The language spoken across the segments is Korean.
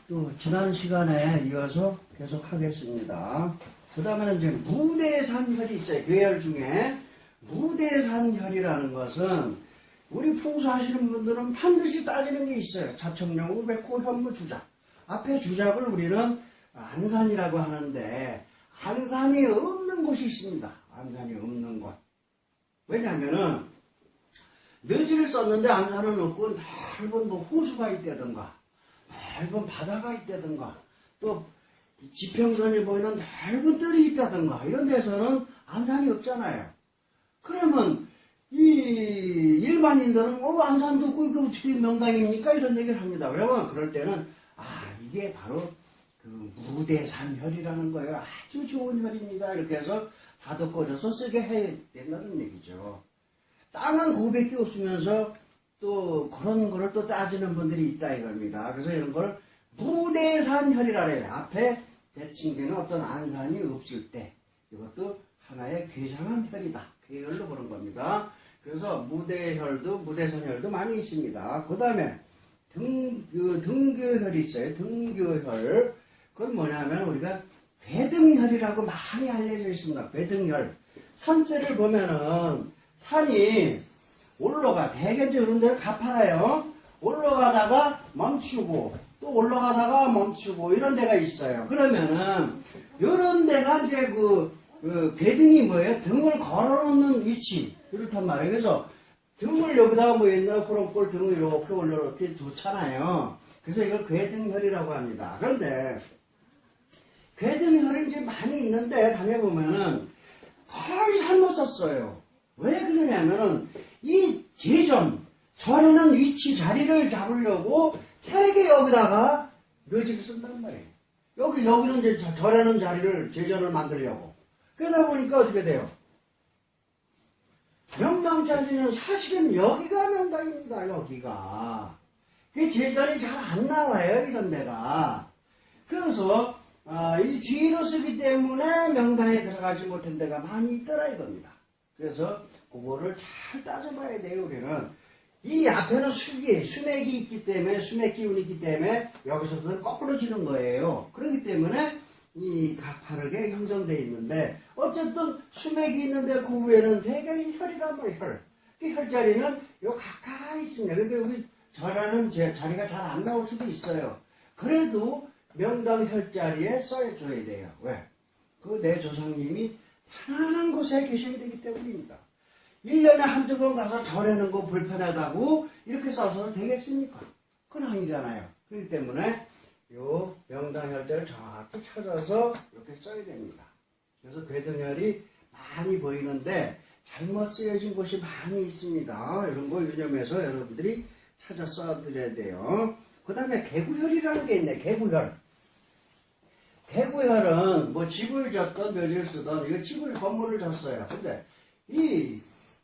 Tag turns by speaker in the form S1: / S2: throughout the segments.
S1: 또 지난 시간에 이어서 계속 하겠습니다. 그 다음에는 이제 무대산혈이 있어요. 괴혈 중에. 무대산혈이라는 것은 우리 풍수하시는 분들은 반드시 따지는 게 있어요. 자청령, 우백호, 현무, 주작. 앞에 주작을 우리는 안산이라고 하는데 안산이 없는 곳이 있습니다. 안산이 없는 곳. 왜냐하면은 너지를 썼는데 안산은 없고 넓은 뭐 호수가 있다든가 넓은 바다가 있다든가 또 지평선이 보이는 넓은 뜰이 있다든가 이런 데서는 안산이 없잖아요. 그러면 이 일반인들은 안산도 없고 이거 어떻게 명당입니까? 이런 얘기를 합니다. 그러면 그럴 때는 이게 바로 그 무대산혈이라는 거예요. 아주 좋은 혈입니다. 이렇게 해서 다독거려서 쓰게 해야 된다는 얘기죠. 땅은 고백이 없으면서 또 그런 거를 또 따지는 분들이 있다 이겁니다. 그래서 이런 걸 무대산혈이라 해요. 앞에 대칭되는 어떤 안산이 없을 때 이것도 하나의 괴상한 혈이다. 괴혈로 보는 겁니다. 그래서 무대산혈도 많이 있습니다. 그 다음에 등교혈이 있어요. 등교혈. 그건 뭐냐면 우리가 괴등혈이라고 많이 알려져 있습니다. 괴등혈. 산세를 보면은 산이 올라가 대개 이런 데를 가파라요. 올라가다가 멈추고 또 올라가다가 멈추고 이런 데가 있어요. 그러면은 이런 데가 이제 그 괴등이 뭐예요? 등을 걸어놓는 위치 이렇단 말이에요. 그래서 등을 여기다가 뭐 옛날 호롱골 등을 이렇게 올려놓기 좋잖아요. 그래서 이걸 괴등혈이라고 합니다. 그런데 괴등혈이 이제 많이 있는데 다녀보면은 거의 잘못 썼어요. 왜 그러냐면은 이 절에는 위치 자리를 잡으려고 되게 여기다가 묘지를 쓴단 말이에요. 여기는 이제 절에는 자리를 제전을 만들려고. 그러다 보니까 어떻게 돼요? 명당자리는 사실은 여기가 명당입니다. 여기가. 그 제전이 잘 안 나와요. 이런 데가. 그래서 이 뒤로 쓰기 때문에 명당에 들어가지 못한 데가 많이 있더라 이겁니다. 그래서 그거를 잘 따져봐야 돼요. 우리는 이 앞에는 수맥이 있기 때문에 수맥 기운이 있기 때문에 여기서부터 거꾸로 지는 거예요. 그렇기 때문에 이 가파르게 형성되어 있는데 어쨌든 수맥이 있는데 그 위에는 되게 혈이란 말이에요. 혈. 그 혈자리는 요 가까이 있습니다. 그러니까 여기 절하는 자리가 잘 안 나올 수도 있어요. 그래도 명당 혈자리에 써줘야 돼요. 왜? 그 내 조상님이 편안한 곳에 계셔야 되기 때문입니다. 1년에 한두 번 가서 절하는 거 불편하다고 이렇게 써서 되겠습니까? 그건 아니잖아요. 그렇기 때문에 요 명당 혈자를 정확히 찾아서 이렇게 써야 됩니다. 그래서 괴등혈이 많이 보이는데 잘못 쓰여진 곳이 많이 있습니다. 이런 거 유념해서 여러분들이 찾아 써드려야 돼요. 그 다음에 개구혈이라는 게 있네. 개구혈. 개구혈은 뭐 집을 졌던 묘지를 쓰던 이거 집을 건물을 졌어요. 근데 이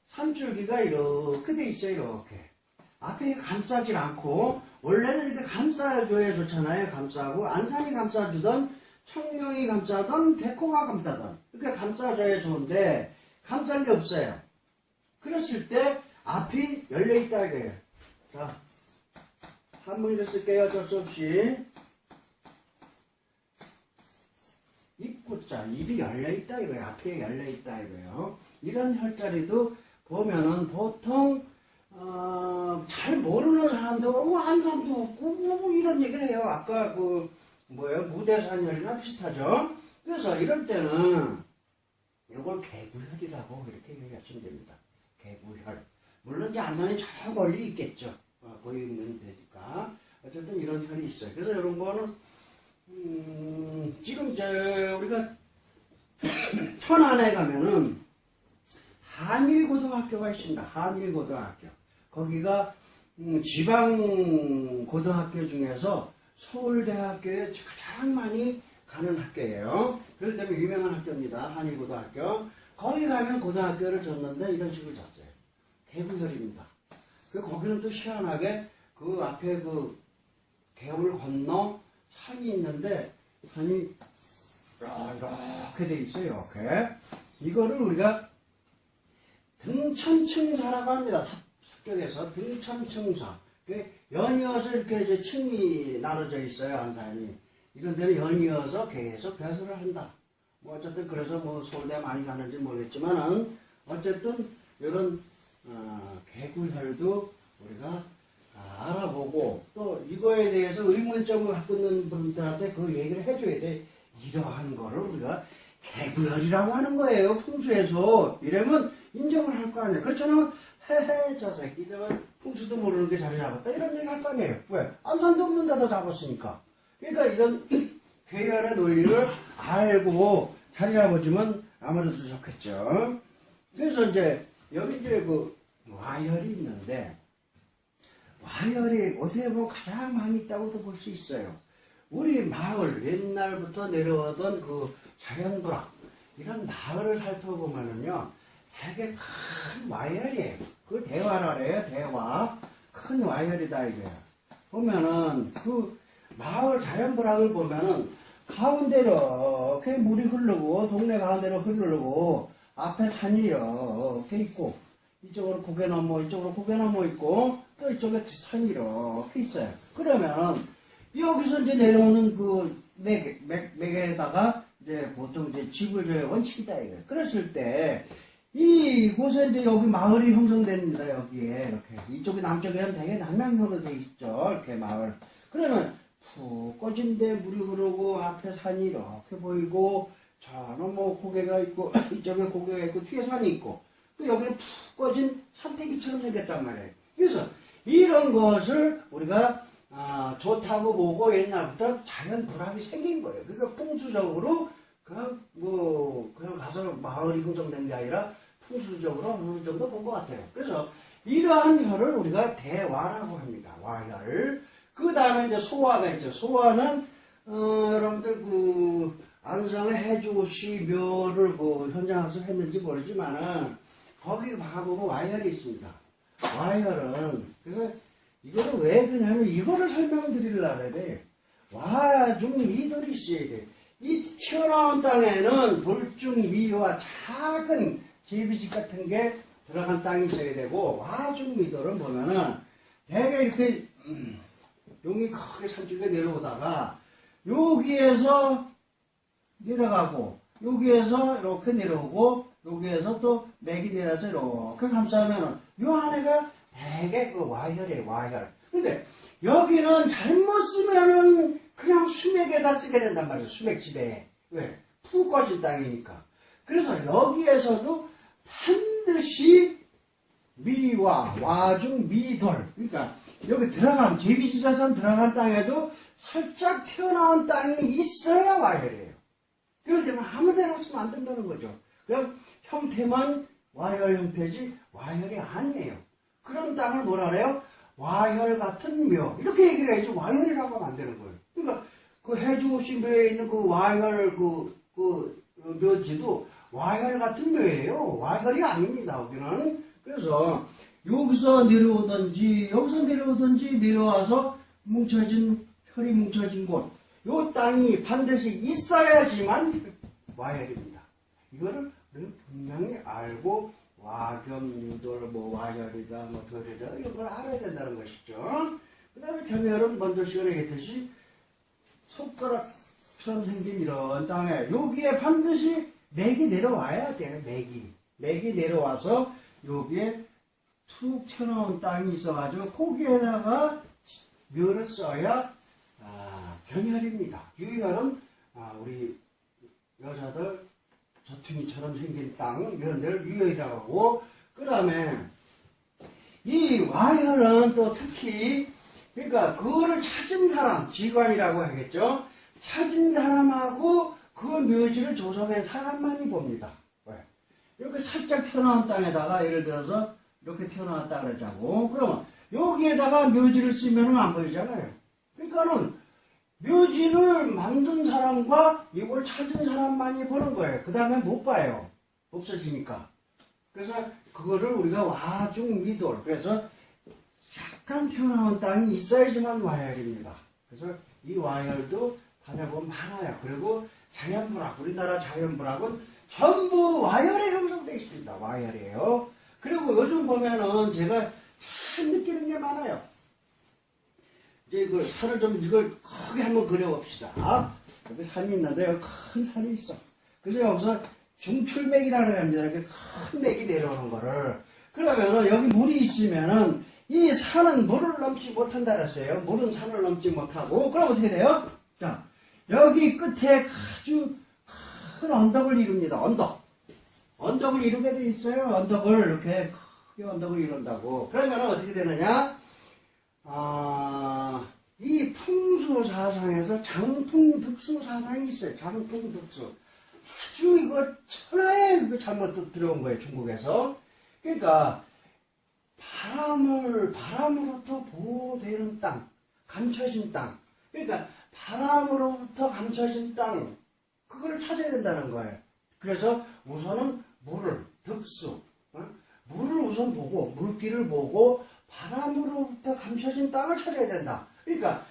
S1: 산줄기가 이렇게 돼 있어요. 이렇게 앞에 감싸질 않고 원래는 이렇게 감싸줘야 좋잖아요. 감싸고 안산이 감싸주던 청룡이 감싸던 백호가 감싸던 이렇게 감싸줘야 좋은데 감싼 게 없어요. 그랬을 때 앞이 열려있다 이거예요. 자, 한문으로 쓸게요. 어쩔 수 없이. 입구자, 입이 열려있다 이거예요. 앞에 열려있다 이거예요. 이런 혈자리도 보면은 보통 잘 모르는 사람도 안산도 없고 뭐 이런 얘기를 해요. 아까 무대산혈이나 비슷하죠. 그래서 이럴 때는 이걸 개구혈이라고 이렇게 얘기하시면 됩니다. 개구혈. 물론 이제 안산이 저 멀리 있겠죠. 보이면 되니까. 어쨌든 이런 혈이 있어요. 그래서 이런 거는 지금 우리가 천안에 가면은 한일고등학교가 있습니다. 한일고등학교. 거기가 지방고등학교 중에서 서울대학교에 가장 많이 가는 학교예요. 그렇기 때문에 유명한 학교입니다. 한일고등학교. 거기 가면 고등학교를 졌는데 이런 식으로 졌어요. 개구혈입니다. 거기는 또 희한하게 그 앞에 그 개울 건너 산이 있는데 산이 이렇게 돼 있어요. 이렇게. 이거를 우리가 등천층사라고 합니다. 합격에서 등천층사. 연이어서 이렇게 이제 층이 나눠져 있어요, 한산이. 이런 데는 연이어서 계속 배설을 한다. 뭐 어쨌든 그래서 뭐 서울대 많이 가는지 모르겠지만은 어쨌든 이런 개구혈도 우리가 알아보고 또 이거에 대해서 의문점을 갖고 있는 분들한테 그 얘기를 해줘야 돼. 이러한 거를 우리가 개구혈이라고 하는 거예요, 풍수에서. 이러면 인정을 할 거 아니에요. 그렇지 않으면 헤헤 저 새끼 저 풍수도 모르는 게 자리 잡았다 이런 얘기 할 거 아니에요. 왜? 안산도 없는 데다 잡았으니까. 그러니까 이런 괴혈의 논리를 알고 자리 잡아주면 아무래도 좋겠죠. 그래서 이제 여기 이제 그 와혈이 있는데 와혈이 어떻게 보면 가장 많이 있다고도 볼 수 있어요. 우리 마을 옛날부터 내려오던 그 자연불악 이런 마을을 살펴보면은요 되게 큰 와혈이에요. 그걸 대화라래요. 대화. 큰 와혈이다 이거야. 보면은 그 마을 자연불악을 보면은 가운데 이렇게 물이 흐르고 동네 가운데로 흐르고 앞에 산이 이렇게 있고 이쪽으로 고개 넘어 이쪽으로 고개 넘어 있고 또 이쪽에 산이 이렇게 있어요. 그러면 여기서 이제 내려오는 그 맥에다가 이제 보통 이제 집을 줘야 원칙이다 이거예요. 그랬을 때 이곳에 이제 여기 마을이 형성됩니다. 여기에 이렇게 이쪽이 남쪽에는 되게 남양형으로 돼 있죠. 이렇게 마을. 그러면 푹 꺼진 데 물이 흐르고 앞에 산이 이렇게 보이고 저는 뭐 고개가 있고 이쪽에 고개가 있고 뒤에 산이 있고 또 여기는 푹 꺼진 산태기처럼 생겼단 말이에요. 그래서 이런 것을 우리가 좋다고 보고 옛날부터 자연 불합이 생긴 거예요. 그러니까 풍수적으로 그냥 가서 마을이 형성된 게 아니라 풍수적으로 어느 정도 본 것 같아요. 그래서 이러한 혈을 우리가 대화라고 합니다. 와혈. 그 다음에 이제 소화가 있죠. 소화는 여러분들 그 안성의 해주시 묘를 그 현장 학습했는지 모르지만은 거기 가보면 와혈이 있습니다. 와혈은 그래서 이거는 왜 그러냐면 이거를 설명을 드리려고 해야 돼. 와중미돌이 있어야 돼. 이 튀어나온 땅에는 돌중미와 작은 제비집 같은 게 들어간 땅이 있어야 되고 와중미돌은 보면은 되게 이렇게 용이 크게 산쪽에 내려오다가 여기에서 내려가고 여기에서 이렇게 내려오고 여기에서 또 맥이 내려서 이렇게 감싸면은 요 안에가 되게 그 와혈이에요. 와혈. 근데 여기는 잘못 쓰면은 그냥 수맥에다 쓰게 된단 말이에요. 수맥지대에. 왜? 푹 꺼진 땅이니까. 그래서 여기에서도 반드시 미와 와중 미돌. 그러니까 여기 들어간 제비지자산 들어간 땅에도 살짝 튀어나온 땅이 있어야 와혈이에요. 그렇기 때문에 아무 데나 쓰면 안 된다는 거죠. 그냥 형태만 와혈 형태지 와혈이 아니에요. 그런 땅을 뭐라 그래요? 와혈 같은 묘. 이렇게 얘기를 해야지 와혈이라고 하면 안 되는 거예요. 그러니까 그 해주시 묘에 있는 그 와혈 그 묘지도 와혈 같은 묘예요. 와혈이 아닙니다. 여기는. 그래서 여기서 내려오든지 내려와서 혈이 뭉쳐진 곳. 요 땅이 반드시 있어야지만 와혈입니다. 이거를 우리는 분명히 알고 와겸유돌, 뭐 와혈이다, 뭐 돌이다 이런 걸 알아야 된다는 것이죠. 그 다음에 겸혈은 먼저 시간에 얘기했듯이 손가락처럼 생긴 이런 땅에 여기에 반드시 맥이 내려와야 돼요. 맥이 내려와서 여기에 툭 튀어나온 땅이 있어가지고 거기에다가 묘를 써야 겸혈입니다. 유혈은 우리 여자들 저퉁이처럼 생긴 땅 이런 데를 유혈이라고 하고 그 다음에 이 와혈은 또 특히 그러니까 그거를 찾은 사람 지관이라고 하겠죠. 찾은 사람하고 그 묘지를 조성한 사람만이 봅니다. 왜? 이렇게 살짝 튀어나온 땅에다가 예를 들어서 이렇게 튀어나왔다 그러자고 그러면 여기에다가 묘지를 쓰면은 안 보이잖아요. 그러니까는 묘지를 만든 사람과 이걸 찾은 사람만이 보는 거예요. 그 다음에 못 봐요. 없어지니까. 그래서 그거를 우리가 와중미돌. 그래서 약간 튀어나온 땅이 있어야지만 와혈입니다. 그래서 이 와혈도 다녀보면 많아요. 그리고 자연불악. 우리나라 자연불악은 전부 와혈에 형성되어 있습니다. 와혈이에요. 그리고 요즘 보면은 제가 참 느끼는 게 많아요. 이제 그 산을 좀 이걸 크게 한번 그려봅시다. 여기 산이 있는데 여기 큰 산이 있어. 그래서 여기서 중출맥이라고 합니다. 이렇게 큰 맥이 내려오는 거를. 그러면은 여기 물이 있으면은 이 산은 물을 넘지 못한다 그랬어요. 물은 산을 넘지 못하고. 그럼 어떻게 돼요? 자, 여기 끝에 아주 큰 언덕을 이룹니다. 언덕을 이루게 돼 있어요. 언덕을 이렇게 크게 언덕을 이룬다고. 그러면 어떻게 되느냐? 이 풍수사상에서 장풍득수사상이 있어요. 장풍득수. 아주 이거 천하에 이거 잘못 들어온 거예요. 중국에서. 그러니까 바람으로부터 보호되는 땅, 감춰진 땅. 그러니까 바람으로부터 감춰진 땅, 그걸 찾아야 된다는 거예요. 그래서 우선은 물을, 득수, 물을 우선 보고, 물길을 보고, 바람으로부터 감춰진 땅을 찾아야 된다. 그러니까,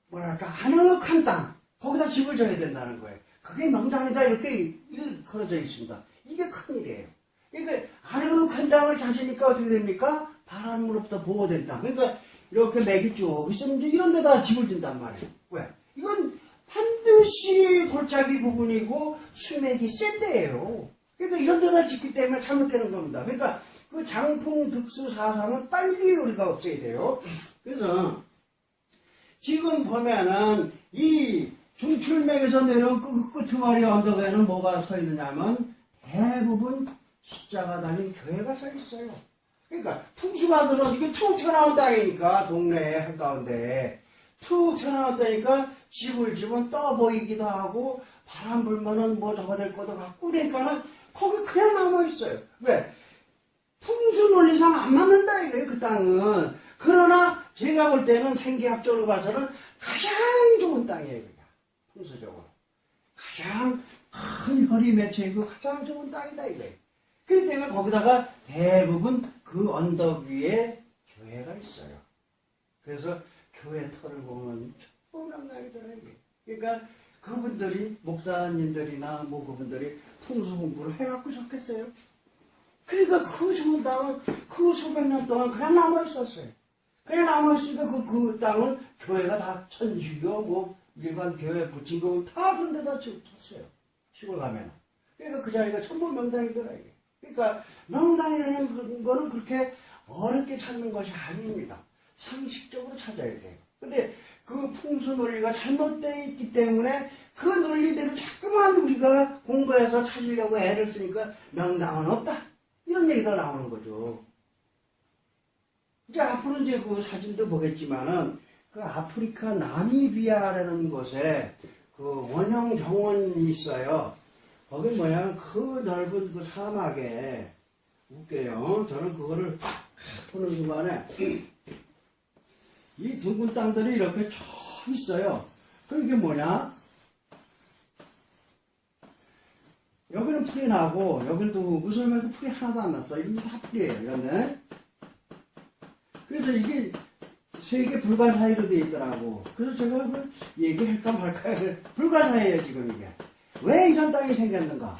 S1: 뭐랄까, 아늑한 땅, 거기다 집을 져야 된다는 거예요. 그게 명당이다, 이렇게 걸어져 있습니다. 이게 큰일이에요. 그러니까, 아늑한 땅을 찾으니까 어떻게 됩니까? 바람으로부터 보호된 땅. 그러니까, 이렇게 맥이 쭉 있으면 이제 이런 데다 집을 진단 말이에요. 왜? 이건 반드시 골짜기 부분이고 수맥이 센 데예요. 그러니까 이런 데다 짓기 때문에 잘못되는 겁니다. 그러니까 그 장풍득수 사상은 빨리 우리가 없애야 돼요. 그래서 지금 보면은 이 중출맥에서 내려온 그 끄트머리 언덕에는 뭐가 서 있느냐면 대부분 십자가 달린 교회가 서 있어요. 그러니까 풍수가들은 이게 툭 튀어나온 땅이니까 동네 한가운데 툭 튀어나온 땅이니까 집을 지면 떠 보이기도 하고 바람 불면은 뭐 저거 될 것도 같고 그러니까는 거기 그냥 남아있어요. 왜? 풍수 논리상 안 맞는다 이거예요. 그 땅은. 그러나 제가 볼 때는 생계학적으로 봐서는 가장 좋은 땅이에요. 그냥 풍수적으로 가장 큰 혈이 맺혀있고 가장 좋은 땅이다 이거예요. 그렇기 때문에 거기다가 대부분 그 언덕 위에 교회가 있어요. 그래서 교회 털을 보면 엄청나더라고요. 그러니까 그분들이 목사님들이나 뭐 그분들이 풍수 공부를 해갖고 좋겠어요. 그러니까 그 좋은 땅은 그 수백 년 동안 그냥 남아있었어요. 그냥 남아있으니까 그 땅은 교회가 다 천주교 뭐 일반 교회 붙인 거 다 그런 데다 쳤어요. 시골 가면. 그러니까 그 자리가 천부명당이더라고요. 그러니까 명당이라는 거는 그렇게 어렵게 찾는 것이 아닙니다. 상식적으로 찾아야 돼요. 근데 그 풍수 논리가 잘못되어 있기 때문에 그 논리대로 자꾸만 우리가 공부해서 찾으려고 애를 쓰니까 명당은 없다. 이런 얘기가 나오는 거죠. 이제 앞으로 이제 그 사진도 보겠지만은 그 아프리카 나미비아라는 곳에 그 원형 정원이 있어요. 거기 뭐냐면 그 넓은 그 사막에 웃겨요. 저는 그거를 보는 순간에 이 둥근 땅들이 이렇게 쭉 있어요. 그럼 이게 뭐냐? 여기는 풀이 나고 여기는 또 무슬면 풀이 하나도 안 났어. 이건 다 풀이에요. 이거는. 그래서 이게 세계 불가사의로 되어 있더라고. 그래서 제가 그 얘기할까 말까요? 불가사의예요 지금 이게. 왜 이런 땅이 생겼는가?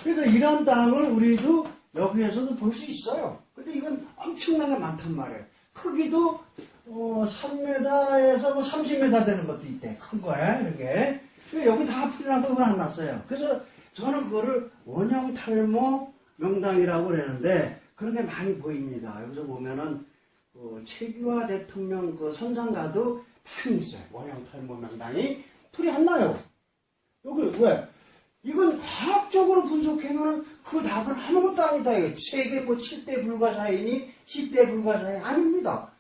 S1: 그래서 이런 땅을 우리도 여기에서도 볼 수 있어요. 근데 이건 엄청나게 많단 말이에요. 크기도 3m에서 뭐 30m 되는 것도 있대. 큰 거야, 이렇게. 여기 다 풀이라고 그걸 안 났어요. 그래서 저는 그거를 원형 탈모 명당이라고 그러는데 그런 게 많이 보입니다. 여기서 보면은 최규하 대통령 그 선상가도 많이 있어요. 원형 탈모 명당이 풀이 안 나요. 여기 왜? 이건 과학적으로 분석하면 그 답은 아무것도 아니다. 세계 뭐 7대 불가사의니 10대 불가사의 아닙니다.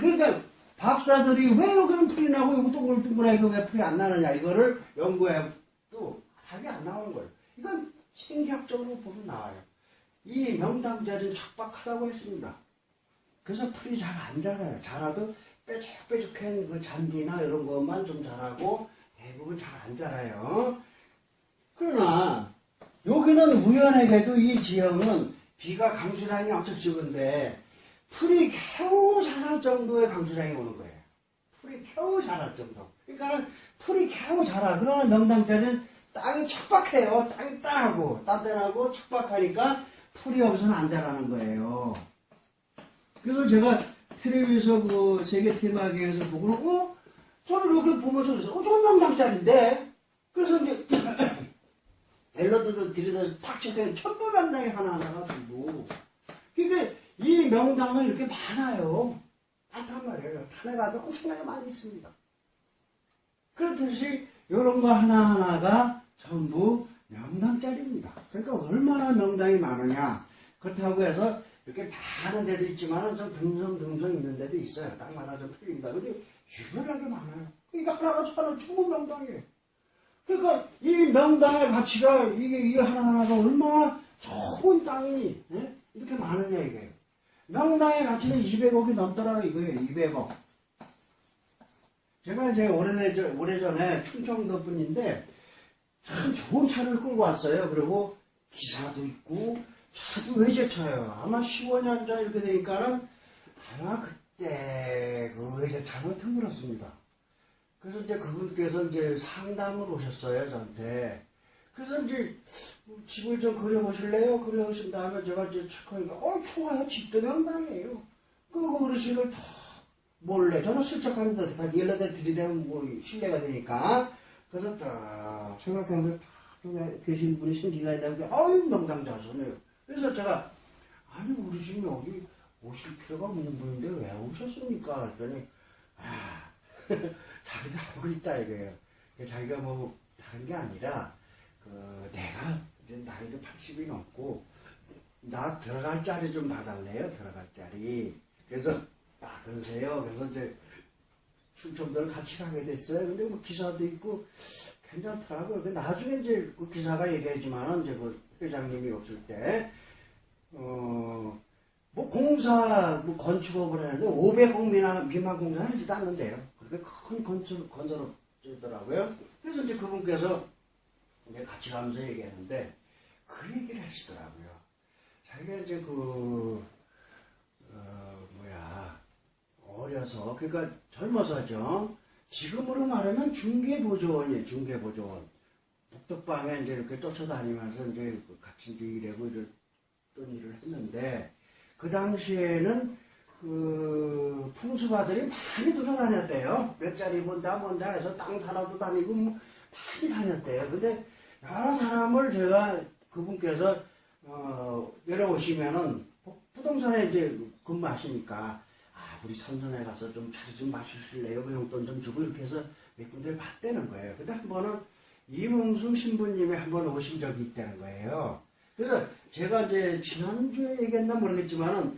S1: 그러니까 박사들이 왜 여기는 풀이 나고 여기 동글동글하게 왜 풀이 안 나느냐 이거를 연구해도 답이 안 나오는 거예요. 이건 생리학적으로 보면 나와요. 이 명당자리는 척박하다고 했습니다. 그래서 풀이 잘 안 자라요. 자라도 뾰족뾰족한 그 잔디나 이런 것만 좀 자라고 대부분 잘 안 자라요. 그러나 여기는 우연하게도 이 지형은 비가 강수량이 엄청 적은데 풀이 겨우 자랄 정도의 강수량이 오는 거예요. 풀이 겨우 자랄 정도. 그러니까 풀이 겨우 자라. 그러나 명당자리는 땅이 척박해요. 땅이 땅하고 단단하고 척박하니까 풀이 여기서는 안 자라는 거예요. 그래서 제가 텔레비에서 그 세계 테마기에서 보고는, 저를 이렇게 보면서 그래서, 저건 명당짜리인데? 그래서 이제, 샐러드를 들여다서 탁 치더니 천부명당이 하나하나가 들고. 그러니까 이 명당은 이렇게 많아요. 많단 말이에요. 탄에 가도 엄청나게 많이 있습니다. 그렇듯이 이런 거 하나하나가 전부 명당짜리입니다. 그러니까 얼마나 명당이 많으냐. 그렇다고 해서 이렇게 많은 데도 있지만 좀 듬성듬성 있는 데도 있어요. 땅마다 좀 틀립니다. 근데 유별나게 많아요. 그러니까 하나가 하나 전부 명당이에요. 그러니까 이 명당의 가치가 이게 하나하나가 얼마나 좋은 땅이 이렇게 많으냐 이게. 명당의 가치는 200억이 넘더라 이거예요. 200억. 제가 이제 오래전에 충청도 분인데 참 좋은 차를 끌고 왔어요. 그리고 기사도 있고 차도 외제차예요. 아마 15년 전 이렇게 되니까는 아마 그때 그 외제차는 드물었습니다. 그래서 이제 그분께서 이제 상담을 오셨어요, 저한테. 그래서 이제 집을 좀 그려보실래요? 그려보신 다음에 제가 이제 체크하니까, 좋아요. 집도 명당이에요. 그 어르신을 다 몰래, 저는 슬쩍 합니다. 다 연락대 들이대면 뭐 신뢰가 되니까. 그래서 딱 생각하면서 딱 계신 분이 신기가 있다는데, 명당 자손이에요. 그래서 제가, 아니, 어르신 여기 오실 필요가 없는 분인데 왜 오셨습니까? 그랬더니, 자기도 알고 있다 이거예요. 자기가 뭐 다른 게 아니라 내가 이제 나이도 80이 넘고 나 들어갈 자리 좀 봐달래요. 들어갈 자리. 그래서 그러세요. 그래서 이제 충청도를 같이 가게 됐어요. 근데 뭐 기사도 있고 괜찮더라고요. 나중에 이제 그 기사가 얘기하지만 이제 그 회장님이 없을 때 뭐 건축업을 하는데 500억 미만 공사는 하지도 않는데요. 그렇게 큰 건설업이더라고요. 그래서 이제 그분께서 이제 같이 가면서 얘기했는데 그 얘기를 하시더라고요. 자기가 이제 어려서, 그러니까 젊어서죠. 지금으로 말하면 중개보조원이에요, 중개보조원. 북덕방에 이제 이렇게 쫓아다니면서 이제 같이 이제 일하고 이랬던 일을 했는데, 그 당시에는 풍수가들이 많이 돌아다녔대요. 몇 자리 뭔다 해서 땅 사러도 다니고 많이 다녔대요. 근데 여러 사람을 제가 그분께서 내려오시면은 부동산에 이제 근무하시니까 우리 선전에 가서 좀 자리 좀 맞추실래요? 그 용돈 좀 주고 이렇게 해서 몇 군데를 봤다는 거예요. 근데 한 번은 이문승 신부님이 한 번 오신 적이 있다는 거예요. 그래서 제가 이제 지난주에 얘기했나 모르겠지만은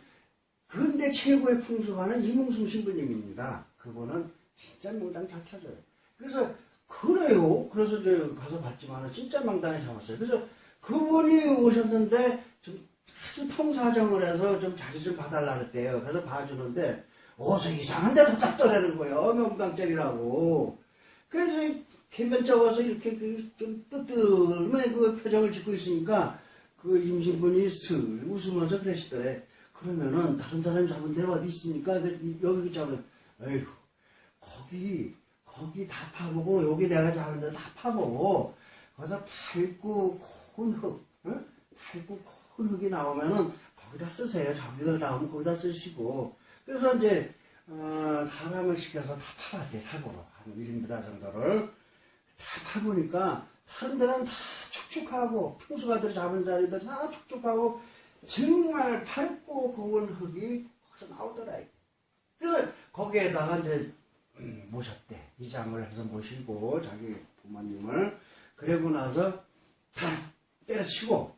S1: 근대 최고의 풍수가는 이문승 신부님입니다. 그분은 진짜 명당 잘 찾아요. 그래서 그래요. 그래서 저 가서 봤지만은 진짜 명당에 잡았어요. 그래서 그분이 오셨는데 좀 아주 통사정을 해서 좀 자리 좀 봐달라 그랬대요. 그래서 봐주는데 어서 이상한 데서 짭더라는 거예요. 명당짜리라고. 그래서 표면 적어서 이렇게 좀 뜨뜻한 그 표정을 짓고 있으니까 그 임신분이 슬 웃으면서 그러시더래. 그러면은 다른 사람이 잡은 데가 어디 있습니까? 여기 잡은, 에휴, 거기 다 파보고 여기 내가 잡은 데 다 파보고 거기서 밝고 큰 흙, 밝고 큰 흙이 나오면은 거기다 쓰세요. 저기가 나오면 거기다 쓰시고. 그래서 이제 사람을 시켜서 다 파봤대. 사고로 한 1인분 정도를 다 파보니까 다른 데는 다 축축하고 풍수가들이 잡은 자리들 다 축축하고 정말 밝고 고운 흙이 거기서 나오더라. 그래서 거기에다가 이제 모셨대. 이장을 해서 모시고 자기 부모님을. 그러고 나서 다 때려치고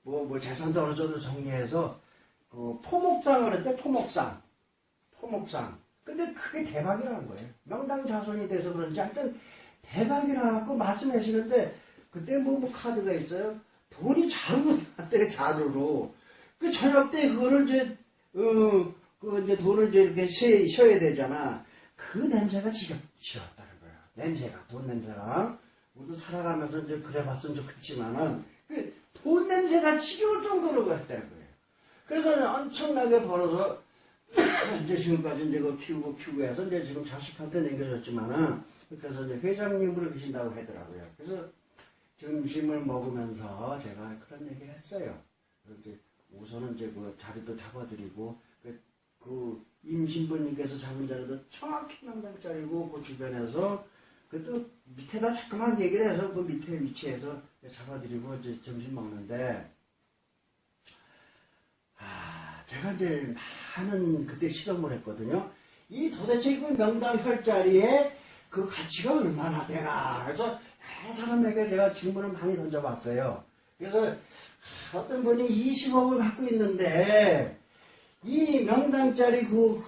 S1: 뭐 재산도 어느 정도 정리해서 그 포목상을 했대. 포목상. 근데 그게 대박이라는 거예요. 명당 자손이 돼서 그런지 하여튼 대박이라고 말씀하시는데 그때 뭐 카드가 있어요. 돈이 자루로 나왔대. 자루로. 그 저녁 때 그거를 이제 이제 돈을 이제 이렇게 쉬어야 되잖아. 그 냄새가 지겹다는 거야. 냄새가, 돈 냄새가. 우리도 살아가면서 이제 그래 봤으면 좋겠지만은, 그 돈 냄새가 지겨울 정도로 그랬다는 거예요. 그래서 엄청나게 벌어서, 이제 지금까지 이제 그 키우고 해서 이제 지금 자식한테 남겨줬지만은, 그래서 이제 회장님으로 계신다고 하더라고요. 그래서 점심을 먹으면서 제가 그런 얘기를 했어요. 그래서 이제 우선은 이제 그 자리도 잡아드리고, 그 임신부님께서 잡은 자리도 정확히 명당짜리고 그 주변에서 그또 밑에다 자꾸만 얘기를 해서 그 밑에 위치에서 잡아드리고 이제 점심 먹는데 제가 이제 많은 그때 실험을 했거든요. 이 도대체 그 명당 혈자리에 그 가치가 얼마나 되나. 그래서 여러 사람에게 제가 질문을 많이 던져봤어요. 그래서 어떤 분이 20억을 갖고 있는데 이 명당짜리 그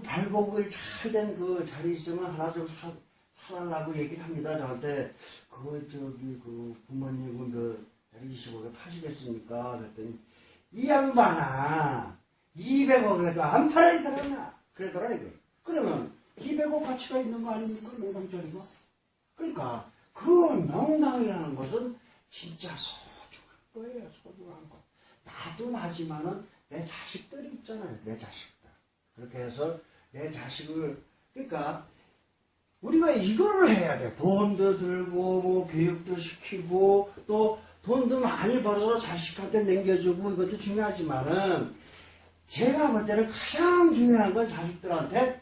S1: 발복을 잘 된 그 자리 있으면 하나 좀 사달라고 얘기를 합니다. 저한테 그 부모님은 그 자리 20억에 파시겠습니까? 그랬더니 이 양반아 200억에도 안 팔아 이 사람아. 그러더라 이거. 그러면 200억 가치가 있는 거 아닙니까? 명당짜리가. 그러니까 그 명당이라는 것은 진짜 소중한 거예요. 소중한 거. 나도 나지만은 내 자식들이 있잖아요. 내 자식들. 그렇게 해서 내 자식을 그러니까 우리가 이거를 해야 돼. 보험도 들고 뭐 교육도 시키고 또 돈도 많이 벌어서 자식한테 남겨주고 이것도 중요하지만은 제가 볼 때는 가장 중요한 건 자식들한테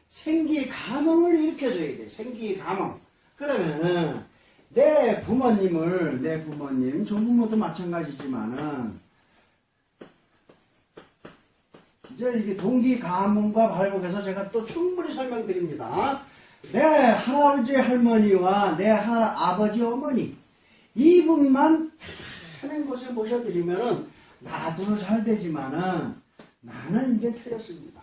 S1: 생기 감흥을 일으켜줘야 돼. 생기 감흥. 그러면은 내 부모님 조부모도 마찬가지지만은 이제 이게 동기 가문과 발복해서 제가 또 충분히 설명드립니다. 내 할아버지 할머니와 내 아버지 어머니 이분만 하는 곳에 모셔드리면은 나도 잘 되지만은 나는 이제 틀렸습니다.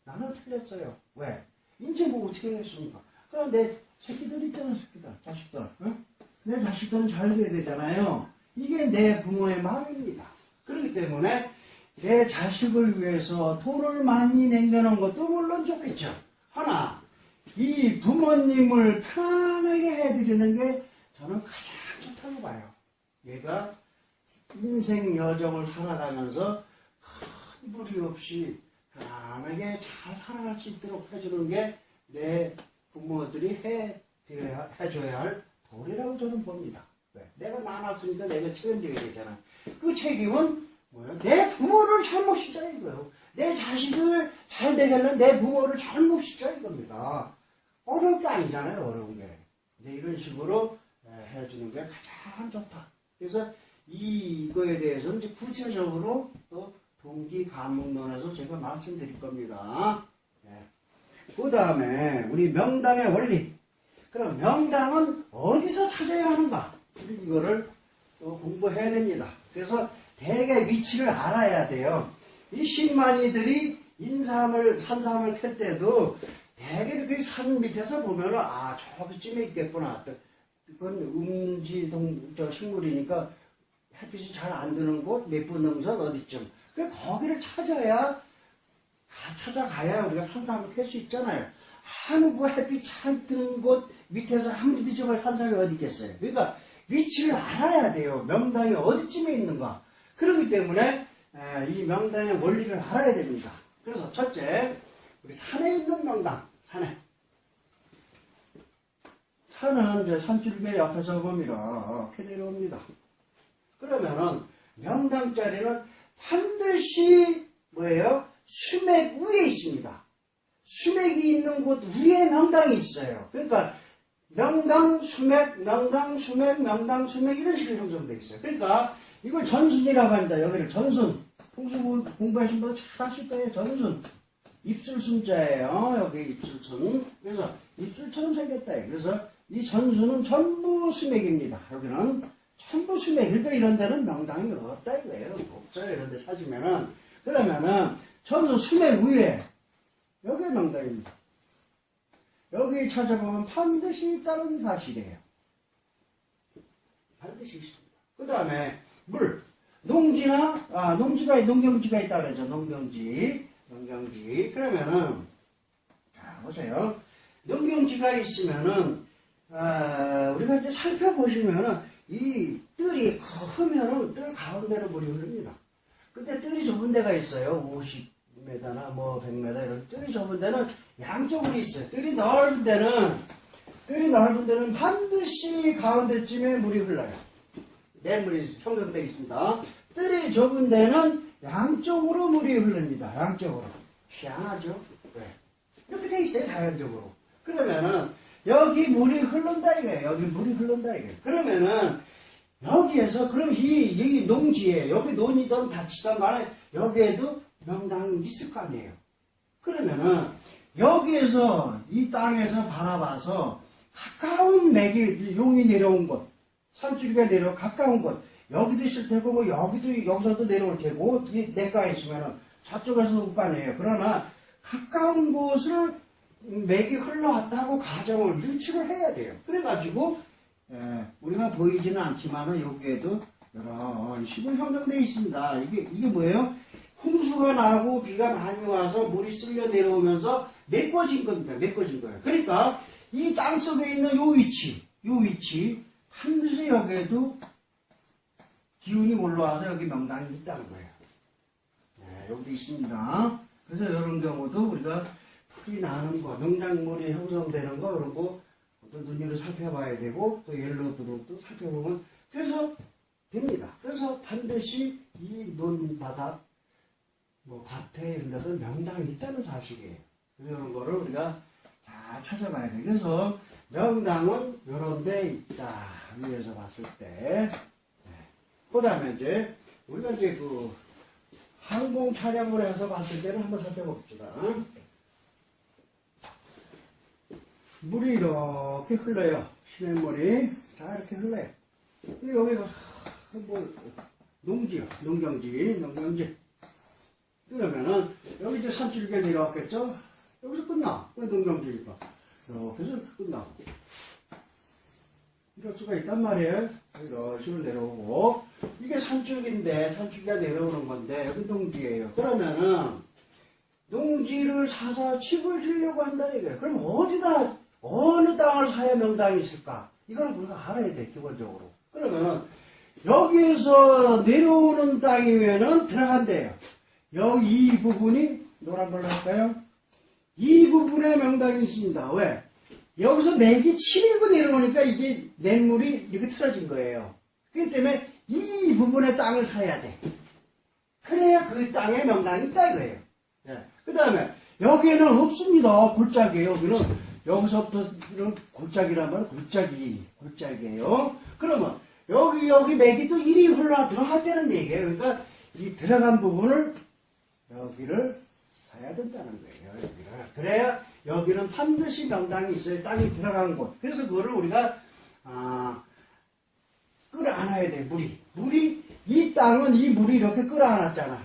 S1: 나는 틀렸어요. 왜? 이제 뭐 어떻게 했습니까? 그럼 내 새끼들 있잖아, 새끼들, 자식들. 응? 내 자식들은 잘 돼야 되잖아요. 이게 내 부모의 마음입니다. 그렇기 때문에 내 자식을 위해서 돈을 많이 남겨놓은 것도 물론 좋겠죠. 하나, 이 부모님을 편하게 해드리는 게 저는 가장 좋다고 봐요. 얘가 인생 여정을 살아가면서 큰 무리 없이 편안하게 잘 살아갈 수 있도록 해주는 게 내 부모들이 해줘야 할 도리라고 저는 봅니다. 왜? 내가 낳았으니까 내가 책임져야 되잖아. 그 책임은 뭐야? 내 부모를 잘 모시자 이거예요. 내 자식을 잘 되게 하려면 내 부모를 잘 모시자 이겁니다. 어려운 게 아니잖아요. 어려운 게. 이제 이런 식으로 해주는 게 가장 좋다. 그래서 이거에 대해서는 이제 구체적으로 또 동기 가문론에서 제가 말씀드릴 겁니다. 그 다음에 우리 명당의 원리. 그럼 명당은 어디서 찾아야 하는가? 우리 이거를 또 공부해야 됩니다. 그래서 대개 위치를 알아야 돼요. 이 신만이들이 산삼을 캘 때도 대개 이렇게 산 밑에서 보면은 저기쯤에 있겠구나. 그건 식물이니까 햇빛이 잘 안 드는 곳, 몇 분 능선 어디쯤. 그래 거기를 찾아가야 우리가 산삼을 캘 수 있잖아요. 그 햇빛 잘 드는 곳 밑에서 아무리 뒤져봐야 산삼이 어디 있겠어요. 그러니까 위치를 알아야 돼요. 명당이 어디쯤에 있는가. 그렇기 때문에 이 명당의 원리를 알아야 됩니다. 그래서 첫째, 우리 산에 있는 명당, 산에. 산은 이제 산줄기 옆에서 보면 이렇게 내려옵니다. 그러면은 명당자리는 반드시 뭐예요? 수맥 위에 있습니다. 수맥이 있는 곳 위에 명당이 있어요. 그러니까 명당, 수맥, 명당, 수맥, 명당, 수맥 이런 식으로 형성되어 있어요. 그러니까 이걸 전순이라고 합니다. 여기를 전순. 풍수 공부하신 분 잘 아실 거예요. 전순. 입술순자예요. 여기 입술순. 그래서 입술처럼 생겼다. 그래서 이 전순은 전부 수맥입니다. 여기는 전부 수맥. 그러니까 이런 데는 명당이 없다 이거예요. 없어요. 이런 데 찾으면은. 그러면은 전순 수맥 위에 여기가 명당입니다. 여기 찾아보면 반드시 있다는 사실이에요. 반드시 있습니다. 그 다음에 물. 농경지가 있다 그러죠. 농경지. 그러면은, 자, 보세요. 농경지가 있으면은, 우리가 이제 살펴보시면은, 이 뜰이 크면은 뜰 가운데로 물이 흐릅니다. 근데 뜰이 좁은 데가 있어요. 50m나 뭐 100m 이런 뜰이 좁은 데는 양쪽으로 있어요. 뜰이 넓은 데는 반드시 가운데쯤에 물이 흘러요. 냇물이 형성되어 있습니다. 뜰이 좁은 데는 양쪽으로 물이 흐릅니다. 양쪽으로. 희한하죠? 왜? 이렇게 돼 있어요, 자연적으로. 그러면은, 여기 물이 흐른다 이거예요. 여기 물이 흐른다 이거예요. 그러면은, 여기에서, 그럼 여기 농지에, 여기 논이든 다치든 간에, 여기에도 명당이 있을 거 아니에요. 그러면은, 여기에서, 이 땅에서 바라봐서, 가까운 맥이, 용이 내려온 곳, 산줄기가 내려온 가까운 곳, 여기도 있을 테고, 뭐, 여기서도 내려올 테고, 이 내과에 있으면은, 저쪽에서도 올 거 아니에요. 그러나, 가까운 곳을 맥이 흘러왔다고 가정을 유추를 해야 돼요. 그래가지고, 우리가 보이지는 않지만은, 여기에도 이런 식으로 형성되어 있습니다. 이게 뭐예요? 홍수가 나고 비가 많이 와서 물이 쓸려 내려오면서 메꿔진 겁니다. 메꿔진 거예요. 그러니까, 이 땅 속에 있는 요 위치, 반드시 여기에도 기운이 올라와서 여기 명당이 있다는 거예요. 네, 여기도 있습니다. 그래서 이런 경우도 우리가 풀이 나는 거, 명당물이 형성되는 거, 이런 거, 어떤 눈으로 살펴봐야 되고, 또 옐로드로 또 살펴보면, 그래서 됩니다. 그래서 반드시 이 논바닥, 뭐 밭에 이런 데서 명당이 있다는 사실이에요. 그래서 이런 거를 우리가 잘 찾아봐야 돼요. 그래서 명당은 이런 데 있다. 위에서 봤을 때. 그 다음에 이제, 우리가 이제 항공 촬영을 해서 봤을 때는 한번 살펴봅시다. 물이 이렇게 흘러요. 시냇물이 다 이렇게 흘러요. 여기가 농지요. 농경지. 그러면은 여기 이제 산줄기가 내려왔겠죠? 여기서 끝나. 왜 농경지니까. 이렇게 해서 끝나고. 이럴 수가 있단 말이에요. 이런 식으로 내려오고. 이게 산줄기인데, 산줄기가 내려오는 건데, 여기 농지예요. 그러면은, 농지를 사서 칩을 주려고 한다는 얘기예요. 그럼 어느 땅을 사야 명당이 있을까? 이걸 우리가 알아야 돼, 기본적으로. 그러면은, 여기에서 내려오는 땅이면은 들어간대요. 여기 이 부분이, 노란 걸로 할까요? 이 부분에 명당이 있습니다. 왜? 여기서 맥이 치밀고 내려오니까 이게 냇물이 이렇게 틀어진 거예요. 그렇기 때문에 이 부분의 땅을 사야 돼. 그래야 그 땅에 명당이 있다 이거예요. 그 다음에 여기에는 없습니다. 골짜기예요. 여기는 여기서부터 이런 골짜기란 말은 골짜기예요. 그러면 여기 맥이 또 이리 흘러 들어갔다는 얘기예요. 그러니까 이 들어간 부분을 여기를 사야 된다는 거예요. 여기를. 그래야 여기는 반드시 명당이 있어요. 땅이 들어간 곳. 그래서 그거를 우리가 끌어안아야 돼. 물이 이 땅은 이 물이 이렇게 끌어안았잖아.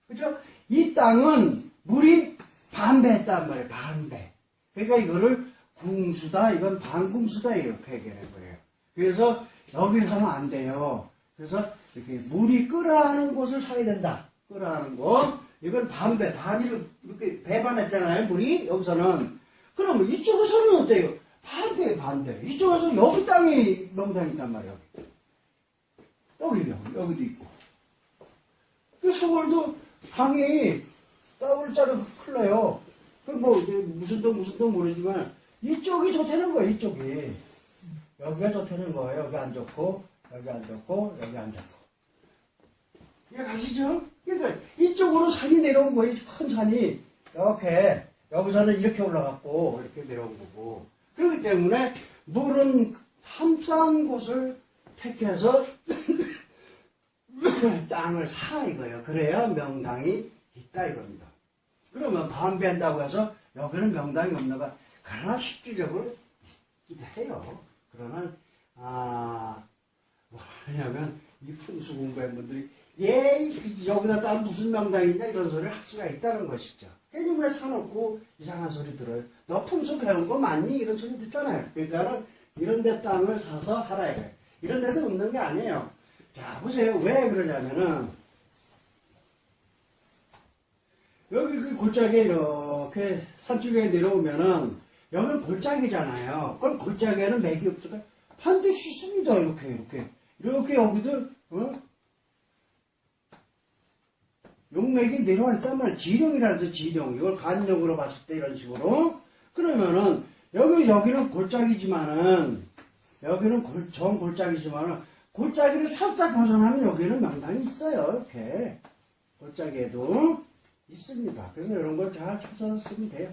S1: 그죠? 이 땅은 물이 반배했단 말이에요. 반배. 그러니까 이거를 궁수다. 이건 반궁수다. 이렇게 얘기하는 거예요. 그래서 여기를 사면 안 돼요. 그래서 이렇게 물이 끌어안는 곳을 사야 된다. 끌어안는 곳. 이건 반배. 반이 이렇게 배반했잖아요. 물이. 여기서는. 그러면 이쪽에서는 어때요? 반대. 이쪽에서 여기 땅이 명당이 있단 말이에요. 여기도 있고. 그 서울도 강이 따블자로 흘러요. 그 무슨 동 모르지만, 이쪽이 좋다는 거예요, 이쪽이. 여기가 좋다는 거예요. 여기 안 좋고, 여기 안 좋고, 여기 안 좋고. 이해 가시죠? 그러니까 이쪽으로 산이 내려온 거예요, 큰 산이. 이렇게. 여기서는 이렇게 올라갔고, 이렇게 내려온 거고. 그렇기 때문에, 물은 함싼 곳을 택해서, 땅을 사 이거예요. 그래야 명당이 있다 이겁니다. 그러면 반배한다고 해서 여기는 명당이 없나가 그러나 실질적으로 있기도 해요. 그러나 뭐냐면 이 풍수 공부한 분들이 여기다 따면 무슨 명당이냐 이런 소리를 할 수가 있다는 것이죠. 괜히 왜 사놓고 이상한 소리 들어요. 너 풍수 배운 거 맞니? 이런 소리 듣잖아요. 그러니까 이런 데 땅을 사서 하라 이거예요. 이런 데서 없는 게 아니에요. 자, 보세요. 왜 그러냐면은, 여기 그 골짜기에 이렇게 산줄기에 내려오면은, 여기는 골짜기잖아요. 그럼 골짜기에는 맥이 없을까? 반드시 있습니다. 이렇게 여기도, 용맥이 내려와 있단 말이에요. 지령이라서 지령. 이걸 간력으로 봤을 때 이런 식으로. 그러면은, 여기는 골짜기지만은, 여기는 정골짜기지만은, 골짜기를 살짝 벗어나면 여기는 명당이 있어요. 이렇게. 골짜기에도. 있습니다. 그래서 이런 걸 잘 찾아서 쓰면 돼요.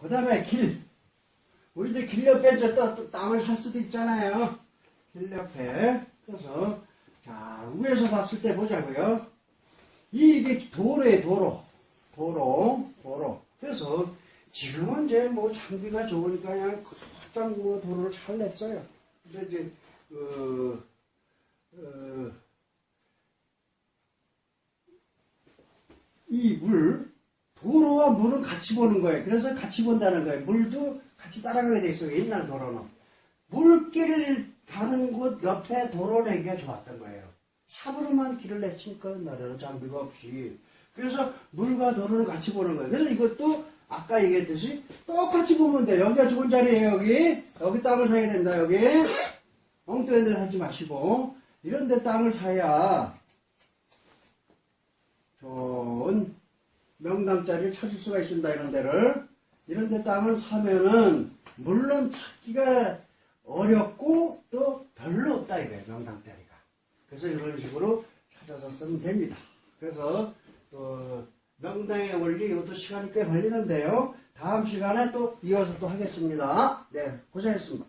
S1: 그 다음에 길. 우리 이제 길 옆에 이제 또 땅을 살 수도 있잖아요. 길 옆에. 그래서, 자, 위에서 봤을 때 보자고요. 이게 도로예요, 도로. 그래서, 지금은 이제 뭐 장비가 좋으니까 그냥 가장 뭐 도로를 잘 냈어요. 근데 이제, 이 도로와 물은 같이 보는 거예요. 그래서 같이 본다는 거예요. 물도 같이 따라가게 돼 있어요. 옛날 도로는. 물길 가는 곳 옆에 도로 내기가 좋았던 거예요. 삽으로만 길을 냈으니까 나라는 장비가 없이. 그래서 물과 도로를 같이 보는 거예요. 그래서 이것도 아까 얘기했듯이 똑같이 보면 돼요. 여기가 좋은 자리예요, 여기. 여기 땅을 사야 됩니다, 여기. 엉뚱한 데 사지 마시고. 이런 데 땅을 사야 좋은 명당자리를 찾을 수가 있습니다. 이런 데를. 이런 데 땅을 사면은 물론 찾기가 어렵고 또 별로 없다 이거예요. 명당자리가. 그래서 이런 식으로 찾아서 쓰면 됩니다. 그래서 또 명당의 원리 이것도 시간이 꽤 걸리는데요. 다음 시간에 또 이어서 또 하겠습니다. 네, 고생했습니다.